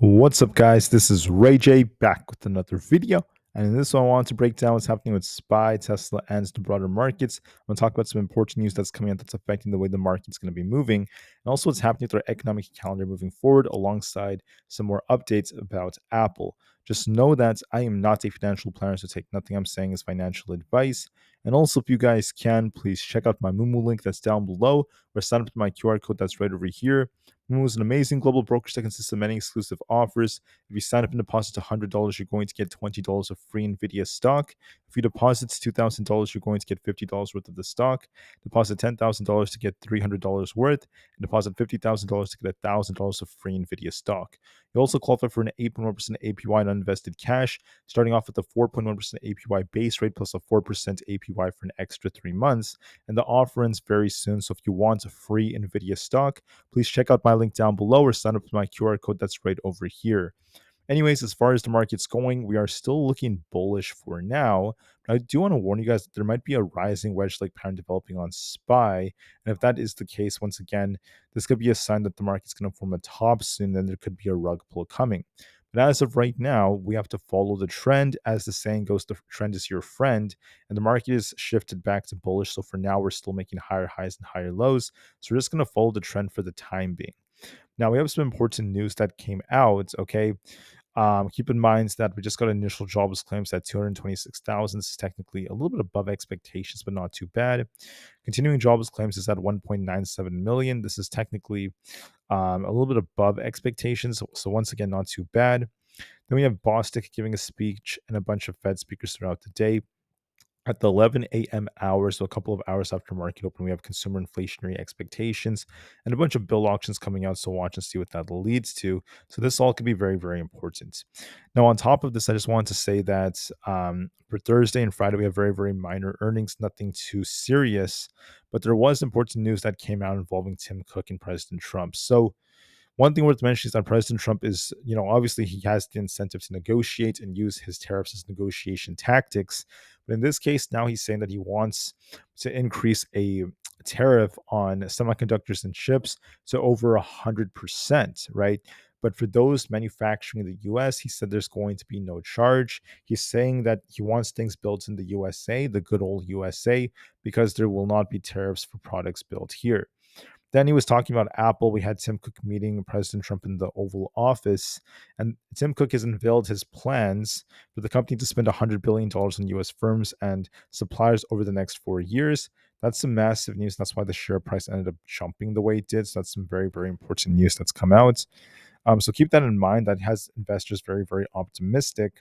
What's up, guys? This is Rey-Jay back with another video. And in this one, I want to break down what's happening with SPY, Tesla, and the broader markets. I'm going to talk about some important news that's coming out that's affecting the way the market's going to be moving, and also what's happening with our economic calendar moving forward, alongside some more updates about Appl. Just know that I am not a financial planner, so take nothing I'm saying as financial advice. And also, if you guys can, please check out my Moomoo link that's down below, or sign up to my QR code that's right over here. Moomoo is an amazing global brokerage that consists of many exclusive offers. If you sign up and deposit $100, you're going to get $20 of free Nvda stock. If you deposit $2,000, you're going to get $50 worth of the stock. Deposit $10,000 to get $300 worth, and deposit $50,000 to get $1,000 of free Nvidia stock. You also qualify for an 8.1% APY on uninvested cash, starting off with a 4.1% APY base rate plus a 4% APY for an extra 3 months. And the offer ends very soon, so if you want a free Nvidia stock, please check out my link down below or sign up with my QR code that's right over here. Anyways, as far as the market's going, we are still looking bullish for now. But I do want to warn you guys that there might be a rising wedge-like pattern developing on SPY. And if that is the case, once again, this could be a sign that the market's going to form a top soon, then there could be a rug pull coming. But as of right now, we have to follow the trend. As the saying goes, the trend is your friend. And the market is shifted back to bullish. So for now, we're still making higher highs and higher lows. So we're just going to follow the trend for the time being. Now, we have some important news that came out, okay? Keep in mind that we just got initial jobless claims at 226,000. This is technically a little bit above expectations, but not too bad. Continuing jobless claims is at 1.97 million. This is technically a little bit above expectations. So once again, not too bad. Then we have Bostic giving a speech and a bunch of Fed speakers throughout the day. At the 11 a.m. hour, so a couple of hours after market open, we have consumer inflationary expectations and a bunch of bill auctions coming out. So watch and see what that leads to. So this all could be very, very important. Now, on top of this, I just wanted to say that for Thursday and Friday, we have very, very minor earnings, nothing too serious. But there was important news that came out involving Tim Cook and President Trump. So one thing worth mentioning is that President Trump is, obviously he has the incentive to negotiate and use his tariffs as negotiation tactics. But in this case, now he's saying that he wants to increase a tariff on semiconductors and chips to over 100%, right? But for those manufacturing in the US, he said there's going to be no charge. He's saying that he wants things built in the USA, the good old USA, because there will not be tariffs for products built here. Then he was talking about Appl. We had Tim Cook meeting President Trump in the Oval Office, and Tim Cook has unveiled his plans for the company to spend $100 billion on U.S. firms and suppliers over the next 4 years. That's some massive news. That's why the share price ended up jumping the way it did. So that's some very, very important news that's come out. So keep that in mind. That has investors very, very optimistic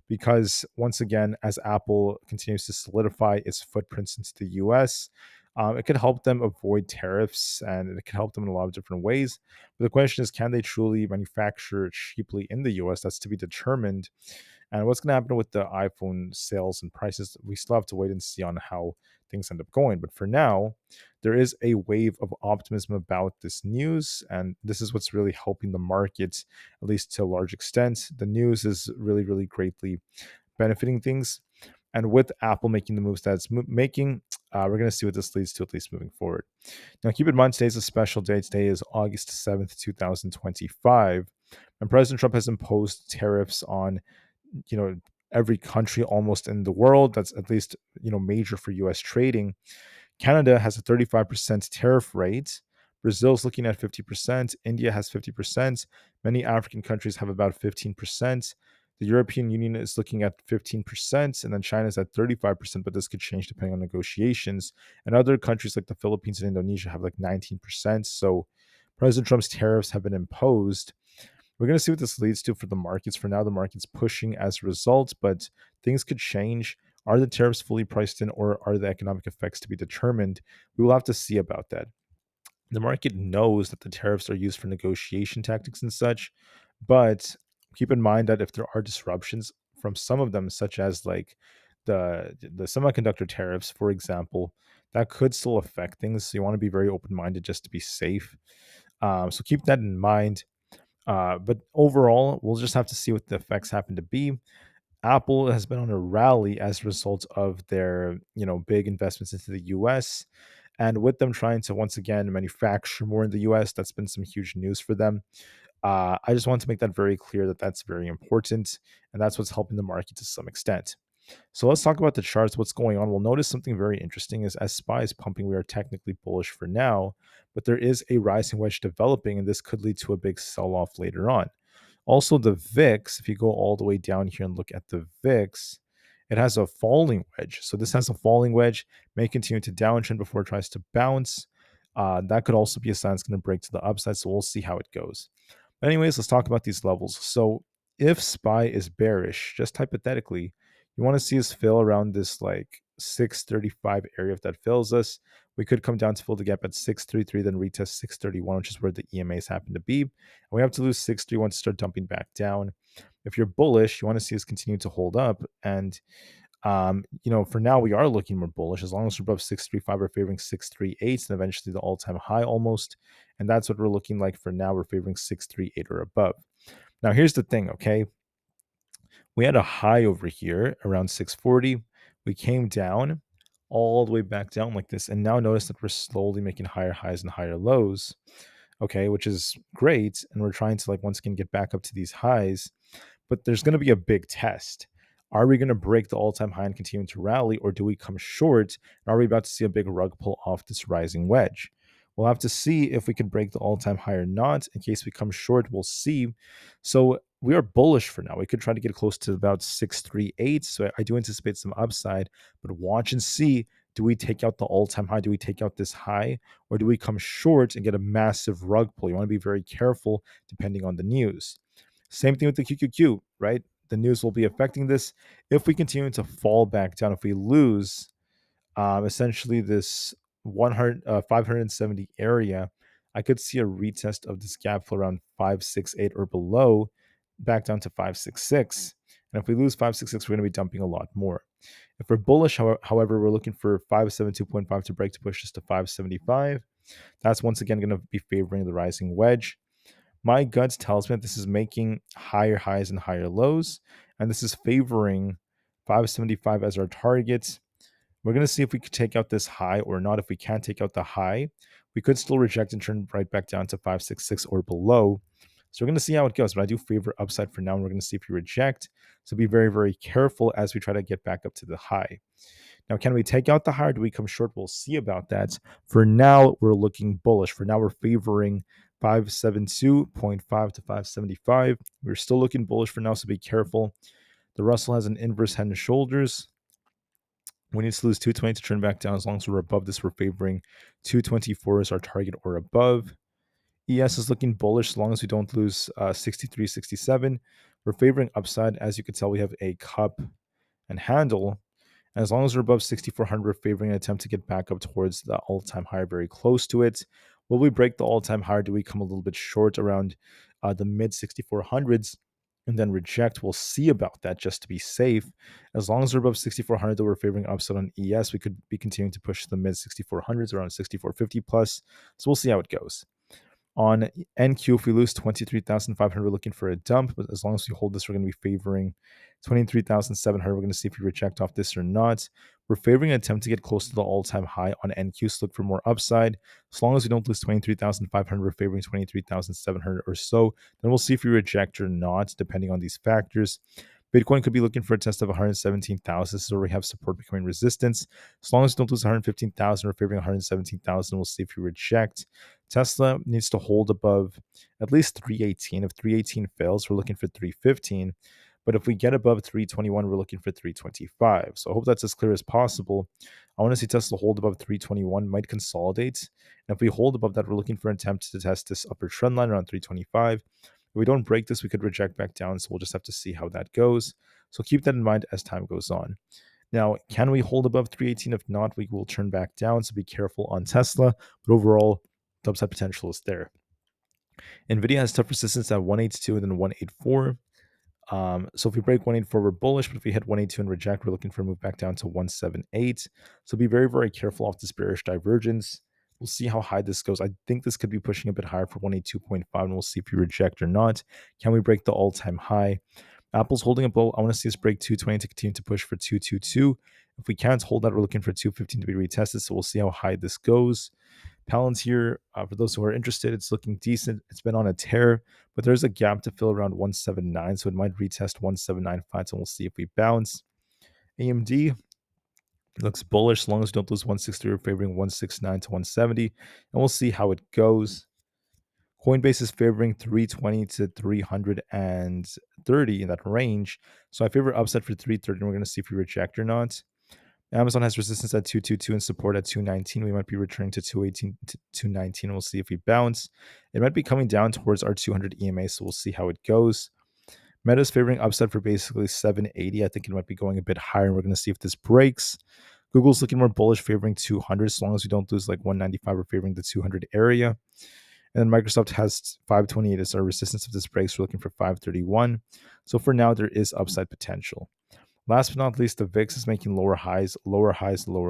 because once again, as Appl continues to solidify its footprints into the US, it could help them avoid tariffs and it can help them in a lot of different ways. But the question is, can they truly manufacture cheaply in the US? That's to be determined. And what's going to happen with the iPhone sales and prices, we still have to wait and see on how things end up going. But for now, there is a wave of optimism about this news. And this is what's really helping the market, at least to a large extent. The news is really, really greatly benefiting things. And with Appl making the moves that it's making, we're going to see what this leads to, at least moving forward. Now, keep in mind, today's a special day. Today is August 7th, 2025. And President Trump has imposed tariffs on, every country almost in the world that's at least, major for U.S. trading. Canada has a 35% tariff rate. Brazil's looking at 50%. India has 50%. Many African countries have about 15%. The European Union is looking at 15%, and then China's at 35%, but this could change depending on negotiations. And other countries like the Philippines and Indonesia have like 19%. So President Trump's tariffs have been imposed. We're going to see what this leads to for the markets. For now, the market's pushing as a result, but things could change. Are the tariffs fully priced in, or are the economic effects to be determined? We will have to see about that. The market knows that the tariffs are used for negotiation tactics and such, but keep in mind that if there are disruptions from some of them, such as like the semiconductor tariffs, for example, that could still affect things. So you want to be very open-minded just to be safe. So keep that in mind. But overall, we'll just have to see what the effects happen to be. Appl has been on a rally as a result of their, big investments into the US. And with them trying to once again manufacture more in the US, that's been some huge news for them. I just want to make that very clear that that's very important, and that's what's helping the market to some extent. So let's talk about the charts. What's going on? We'll notice something very interesting is as SPY is pumping, we are technically bullish for now, but there is a rising wedge developing, and this could lead to a big sell-off later on. Also, the VIX, if you go all the way down here and look at the VIX, it has a falling wedge. So this has a falling wedge, may continue to downtrend before it tries to bounce. That could also be a sign it's going to break to the upside. So we'll see how it goes. But anyways, let's talk about these levels. So if SPY is bearish, just hypothetically, you want to see us fill around this like 635 area. If that fills us, we could come down to fill the gap at 633, then retest 631, which is where the EMAs happen to be. And we have to lose 631 to start dumping back down. If you're bullish, you want to see us continue to hold up. And for now, we are looking more bullish. As long as we're above 635, we're favoring 638, and eventually the all-time high almost. And that's what we're looking like for now. We're favoring 638 or above. Now, here's the thing, okay? We had a high over here around 640. We came down all the way back down like this. And now notice that we're slowly making higher highs and higher lows, okay, which is great. And we're trying to once again get back up to these highs. But there's going to be a big test. Are we going to break the all-time high and continue to rally, or do we come short? And are we about to see a big rug pull off this rising wedge? We'll have to see if we can break the all-time high or not. In case we come short, we'll see. So we are bullish for now. We could try to get close to about 638. So I do anticipate some upside, but watch and see. Do we take out the all-time high? Do we take out this high? Or do we come short and get a massive rug pull? You want to be very careful depending on the news. Same thing with the QQQ, right? The news will be affecting this. If we continue to fall back down, if we lose essentially this 570 area, I could see a retest of this gap for around 568 or below, back down to 566. And if we lose 566, we're going to be dumping a lot more. If we're bullish, however, we're looking for 572.5 to break to push us to 575. That's once again going to be favoring the rising wedge. My guts tells me that this is making higher highs and higher lows, and this is favoring 575 as our target. We're going to see if we could take out this high or not. If we can't take out the high, we could still reject and turn right back down to 566 or below. So we're going to see how it goes, but I do favor upside for now. And we're going to see if we reject. So be very, very careful as we try to get back up to the high. Now, can we take out the high or do we come short? We'll see about that. For now, we're looking bullish. For now, we're favoring 572.5 to 575. We're still looking bullish for now, so be careful. The Russell has an inverse head and shoulders. We need to lose 220 to turn back down. As long as we're above this, we're favoring 224 as our target or above. ES is looking bullish as long as we don't lose 63, 67. We're favoring upside. As you can tell, we have a cup and handle. And as long as we're above 6,400, we're favoring an attempt to get back up towards the all-time high, very close to it. Will we break the all-time high? Do we come a little bit short around the mid 6,400s and then reject? We'll see about that just to be safe. As long as we're above 6,400, though, we're favoring upside on ES. We could be continuing to push the mid 6,400s around 6,450 plus. So we'll see how it goes. On NQ, if we lose 23,500, we're looking for a dump. But as long as we hold this, we're going to be favoring 23,700. We're going to see if we reject off this or not. We're favoring an attempt to get close to the all-time high on NQ, so look for more upside. As long as we don't lose 23,500, we're favoring 23,700 or so. Then we'll see if we reject or not, depending on these factors. Bitcoin could be looking for a test of 117,000. This is where we have support becoming resistance. As long as we don't lose 115,000, we're favoring 117,000. We'll see if we reject. Tesla needs to hold above at least 318. If 318 fails, we're looking for 315. But if we get above 321, we're looking for 325. So I hope that's as clear as possible. I want to see Tesla hold above 321, might consolidate. And if we hold above that, we're looking for an attempt to test this upper trend line around 325. If we don't break this, we could reject back down. So we'll just have to see how that goes. So keep that in mind as time goes on. Now, can we hold above 318? If not, we will turn back down. So be careful on Tesla. But overall, the upside potential is there. Nvda has tough resistance at 182 and then 184. So if we break 184, we're bullish, but if we hit 182 and reject, we're looking for a move back down to 178. So be very, very careful off this bearish divergence. We'll see how high this goes. I think this could be pushing a bit higher for 182.5, and we'll see if we reject or not. Can we break the all-time high? Apple's holding up low. I want to see us break 220 to continue to push for 222. If we can't hold that, we're looking for 215 to be retested, so we'll see how high this goes. Palantir, for those who are interested, it's looking decent. It's been on a tear, but there's a gap to fill around 179, so it might retest 1795, so we'll see if we bounce. AMD looks bullish as long as we don't lose 163. We're favoring 169 to 170, and we'll see how it goes. Coinbase is favoring 320 to 330 in that range. So I favor upside for 330, and we're going to see if we reject or not. Amazon has resistance at 222 and support at 219. We might be returning to 218 to 219. We'll see if we bounce. It might be coming down towards our 200 EMA, so we'll see how it goes. Meta is favoring upside for basically 780. I think it might be going a bit higher, and we're going to see if this breaks. Google's looking more bullish, favoring 200. As long as we don't lose like 195, we're favoring the 200 area. And then Microsoft has 528 as our resistance. If this breaks, we're looking for 531. So for now, there is upside potential. Last but not least, the VIX is making lower highs, lower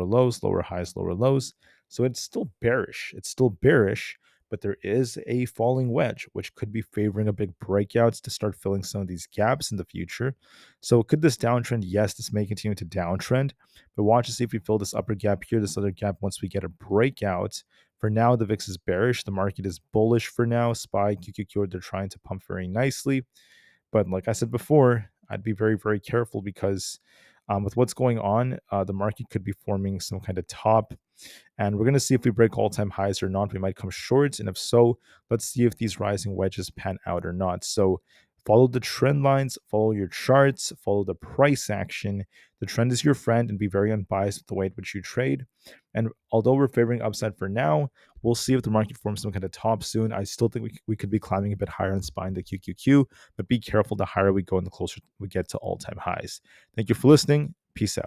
lows, lower highs, lower lows. So it's still bearish. It's still bearish, but there is a falling wedge, which could be favoring a big breakouts to start filling some of these gaps in the future. So could this downtrend? Yes, this may continue to downtrend, but watch to see if we fill this upper gap here, this other gap once we get a breakout. For now, the VIX is bearish. The market is bullish for now. SPY, QQQ, they're trying to pump very nicely. But like I said before, I'd be very, very careful because with what's going on, the market could be forming some kind of top. And we're going to see if we break all-time highs or not. We might come short. And if so, let's see if these rising wedges pan out or not. So follow the trend lines, follow your charts, follow the price action. The trend is your friend, and be very unbiased with the way in which you trade. And although we're favoring upside for now, we'll see if the market forms some kind of top soon. I still think we could be climbing a bit higher and spying the QQQ, but be careful the higher we go and the closer we get to all-time highs. Thank you for listening. Peace out.